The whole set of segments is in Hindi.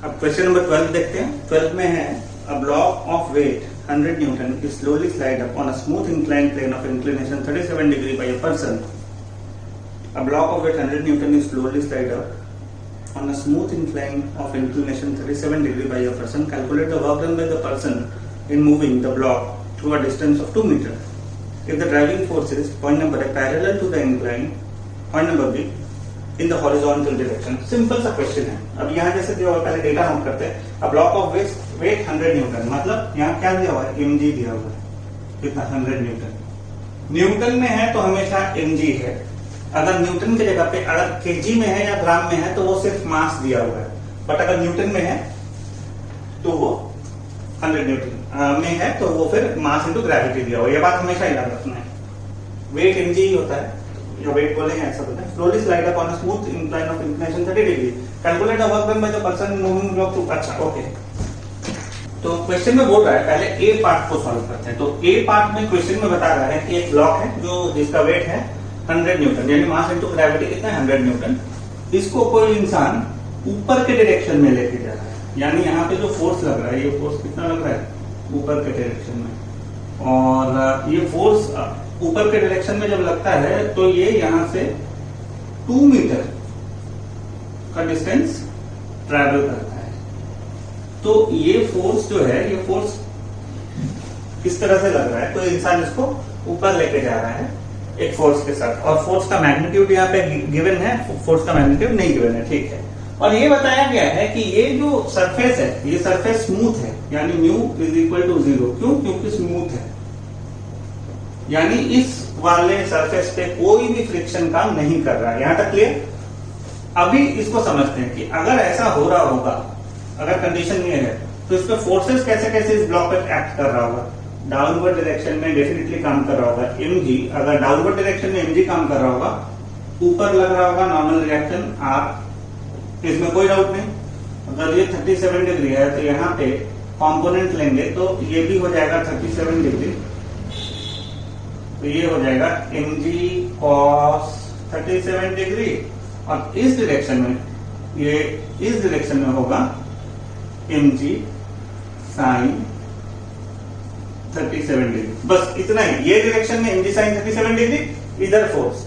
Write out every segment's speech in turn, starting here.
अब क्वेश्चन नंबर 12 देखते हैं। 12 में है a block of weight 100 newton is slowly slide up on a smooth inclined plane of inclination 37 degree by a person. A block of weight 100 newton is slowly slide up on a smooth incline of inclination 37 degree by a person. Calculate the work done by the person in moving the block through a distance of 2 meters. If the driving force is point number A parallel to the incline, point number B in the horizontal direction. Simple सा क्वेश्चन है। अब यहाँ जैसे दिया हुआ, पहले डेटा नोट करते हैं। A block of weight 100 Newton, मतलब यहाँ क्या दिया हुआ है, mg दिया हुआ है। कितना? 100 न्यूटन। न्यूटन में है तो हमेशा mg है। अगर न्यूटन की जगह पे अगर केजी में है या ग्राम में है तो वो सिर्फ मास दिया हुआ है, बट अगर न्यूटन में है तो वो 100 न्यूटन में है तो वो फिर मास इनटू ग्रेविटी दिया हुआ है। ये बात हमेशा याद रखना है। वेट mg ही होता है, या वेट बोलेंगे ऐसा बोलते हैं। Slowly slide up on a smooth incline of inclination 30 degree. Calculate the work done by the person moving block to. अच्छा, ओके। तो क्वेश्चन में बोल रहा है, पहले ए पार्ट को सॉल्व करते हैं। तो ए पार्ट में क्वेश्चन में बता रहा है कि एक ब्लॉक है जो जिसका वेट है 100 न्यूटन, यानी मास इनटू ग्रेविटी कितना है 100 न्यूटन। इसको कोई इंसान ऊपर के डायरेक्शन में लेके जा रहा है, यानी यहाँ पे जो फोर्स लग रहा है, ये फोर्स कितना लग रहा है ऊपर के डायरेक्शन में। और ये फोर्स ऊपर के डायरेक्शन में जब लगता है तो ये यहाँ से 2 मीटर का डिस्टेंस ट्रैवल करता है। तो ये फोर्स जो है, ये फोर्स किस तरह से लग रहा है, तो इंसान इसको ऊपर लेके जा रहा है एक फोर्स के साथ, और फोर्स का मैग्नीट्यूड यहाँ पे गिवन है, फोर्स का मैग्नीट्यूड नहीं गिवन है, ठीक है। और ये बताया गया है कि ये जो सरफेस है, ये सरफेस स्मूथ है, यानी म्यू इज इक्वल टू 0। क्यों? क्योंकि स्मूथ है, यानी इस वाले सरफेस पे कोई भी फ्रिक्शन काम नहीं कर रहा है। यहां तक क्लियर? अभी इसको समझते हैं कि अगर ऐसा हो रहा होगा, अगर कंडीशन ये है, तो इस पे फोर्सेस कैसे कैसे इस ब्लॉक पे एक्ट कर रहा होगा। डाउनवर्ड डायरेक्शन में डेफिनेटली काम कर रहा होगा mg। अगर डाउनवर्ड डायरेक्शन में mg काम कर रहा होगा, ऊपर लग रहा होगा नॉर्मल रिएक्शन r, इसमें कोई डाउट नहीं। अगर ये 37 डिग्री है तो यहाँ पे कंपोनेंट लेंगे तो ये भी हो जाएगा 37 डिग्री, तो ये हो जाएगा mg cos 37 डिग्री, और इस डायरेक्शन में, ये इस डायरेक्शन में होगा mg sin 37 डिग्री। बस इतना ही। ये डायरेक्शन में mg sin 37 डिग्री, इधर फोर्स।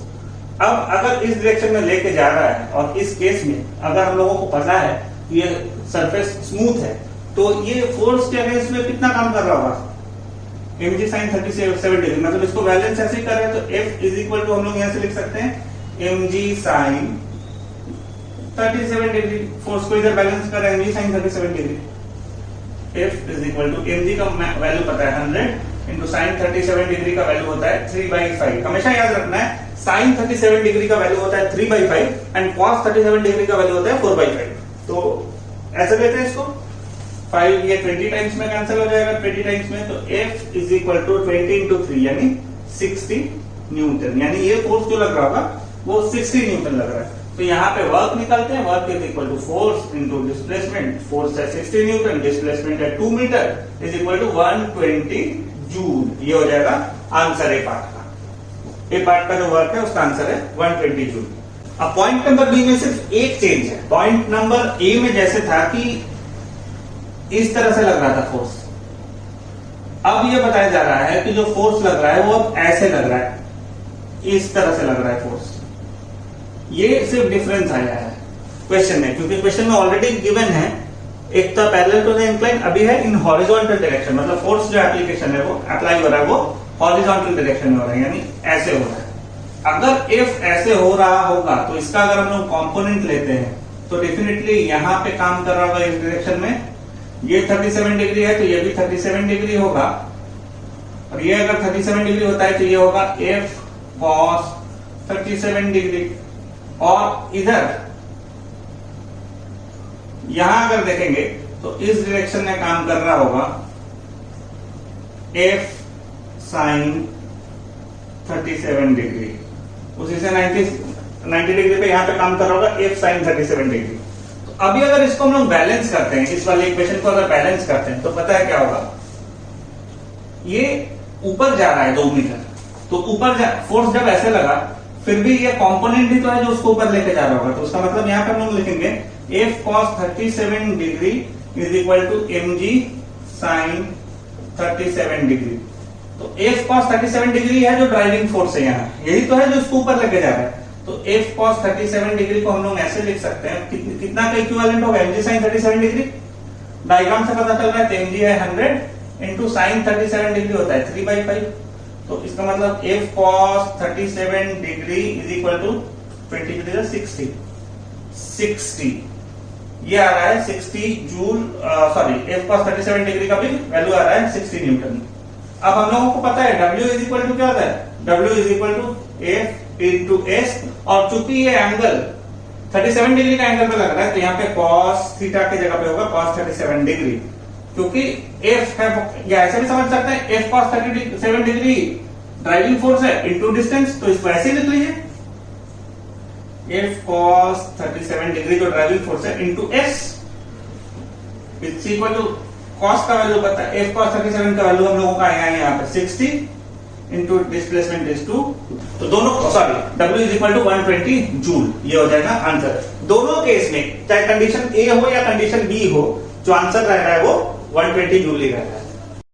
अब अगर इस डायरेक्शन में लेके जा रहा है, और इस केस में अगर हम लोगों को पता है कि ये सरफेस स्मूथ है, तो ये फोर्स के अगेंस्ट में कितना काम कर रहा होगा mg sin 37 डिग्री। मतलब इसको बैलेंस ऐसे ही कर रहे हैं, तो f इज इक्वल टू हम लोग यहां से लिख सकते हैं mg sin 37 डिग्री। फोर्स को इधर बैलेंस कर रहे हैं mg sin 37 degree. F is equal to mg का वैल्यू पता है 100 इंटू साइन 37 डिग्री का वैल्यू होता है 3/5। हमेशा याद रखना है, साइन 37 डिग्री का वैल्यू होता है 3/5 एंड कॉस 37 डिग्री का वैल्यू होता है 4/5। तो ऐसे लेते हैं इसको, 5 ये 20 टाइम्स में कैंसिल हो जाएगा, 20 टाइम्स में, तो F is equal to 20 into 3 यानी 60 न्यूटन। यानी ये फोर्स जो लग रहा होगा वो 60 न्यूटन लग रहा है। तो यहाँ पे वर्क निकालते हैं, work is equal to force into displacement. Force है 60 न्यूटन, डिस्प्लेसमेंट है 2 metre, is equal to 120 joule. ये हो जाएगा आंसर ए पार्ट का। ए पार्ट का जो वर्क है उसका आंसर है 120 जूल। अब पॉइंट नंबर बी में सिर्फ एक चेंज है। पॉइंट नंबर ए में जैसे था कि इस तरह से लग रहा था फोर्स, अब ये बताया जा रहा है कि जो फोर्स लग रहा है वो अब ऐसे लग रहा है, इस तरह से लग रहा है फोर्स। ये सिर्फ डिफरेंस आया है क्वेश्चन में, क्योंकि क्वेश्चन में ऑलरेडी गिवन है, एक तो पैरेलल टू द इंक्लाइन, अभी है इन हॉरिजॉन्टल डायरेक्शन। मतलब फोर्स जो एप्लीकेशन है वो अप्लाई हो रहा है वो हॉरिजॉन्टल डायरेक्शन में हो रहा है, यानी ऐसे हो रहा है। अगर इफ ऐसे हो रहा होगा तो इसका अगर हम लोग कॉम्पोनेंट लेते हैं तो डेफिनेटली यहाँ पे काम कर रहा होगा इस डायरेक्शन में। ये 37 डिग्री है तो ये भी 37 डिग्री होगा, और ये अगर 37 डिग्री होता है तो ये होगा f cos 37 डिग्री। और इधर यहां अगर देखेंगे तो इस डायरेक्शन में काम कर रहा होगा f sin 37 डिग्री, उसी से 90 डिग्री पे यहां पे काम कर रहा होगा f sin 37 डिग्री। तो अभी अगर इसको हम लोग बैलेंस करते हैं, इस वाले इक्वेशन को अगर बैलेंस करते हैं तो पता है क्या होगा, ये ऊपर जा रहा है 2 मीटर, तो ऊपर फोर्स जब ऐसे लगा, फिर भी ये कंपोनेंट ही तो है जो उसको ऊपर लेके जा रहा होगा। तो उसका मतलब यहाँ पे हम लोग लिखेंगे F cos 37 degree is equal to mg sin 37 degree. तो F cos 37 डिग्री है जो ड्राइविंग फोर्स है यहाँ, यही तो है जो इसको ऊपर लेके जा रहा है। तो F cos 37 डिग्री को हम लोग ऐसे लिख सकते हैं, कितना का इक्विवेलेंट होगा mg sin 37 डिग्री, डायग्राम से पता चल रहा है। तो mg है 100 इंटू साइन 37 डिग्री होता है 3/5। तो इसका मतलब F cos 37 degree is equal to 20 60 ये आ रहा है 60 joule, sorry F cos 37 degree का भी वैल्यू आ रहा है 60 न्यूटन। अब हम लोगों को पता है W इज इक्वल टू क्या होता है, W is equal to F into S, और चूंकि ये एंगल 37 डिग्री का एंगल पे लग रहा है तो यहाँ पे cos थीटा की जगह पे होगा cos 37 डिग्री, क्योंकि F है, या ऐसे भी समझ सकते हैं F cos 37 degree driving force है इंटू डिस्टेंस, तो इसको ऐसे लिख लीजिए F cos 37 डिग्री जो ड्राइविंग फोर्स है into S is equal to cos का वैल्यू पता है, F cos 37 का वैल्यू हम लोगों का आया है यहाँ पे 60 इंटू डिस्प्लेसमेंट इज 2, तो दोनों sorry W is equal to 120 joule, ये हो जाएगा आंसर। दोनों केस में चाहे कंडीशन A हो या कंडीशन B हो, जो आंसर रह रहा है वो 120 जूल ही रह रहा है।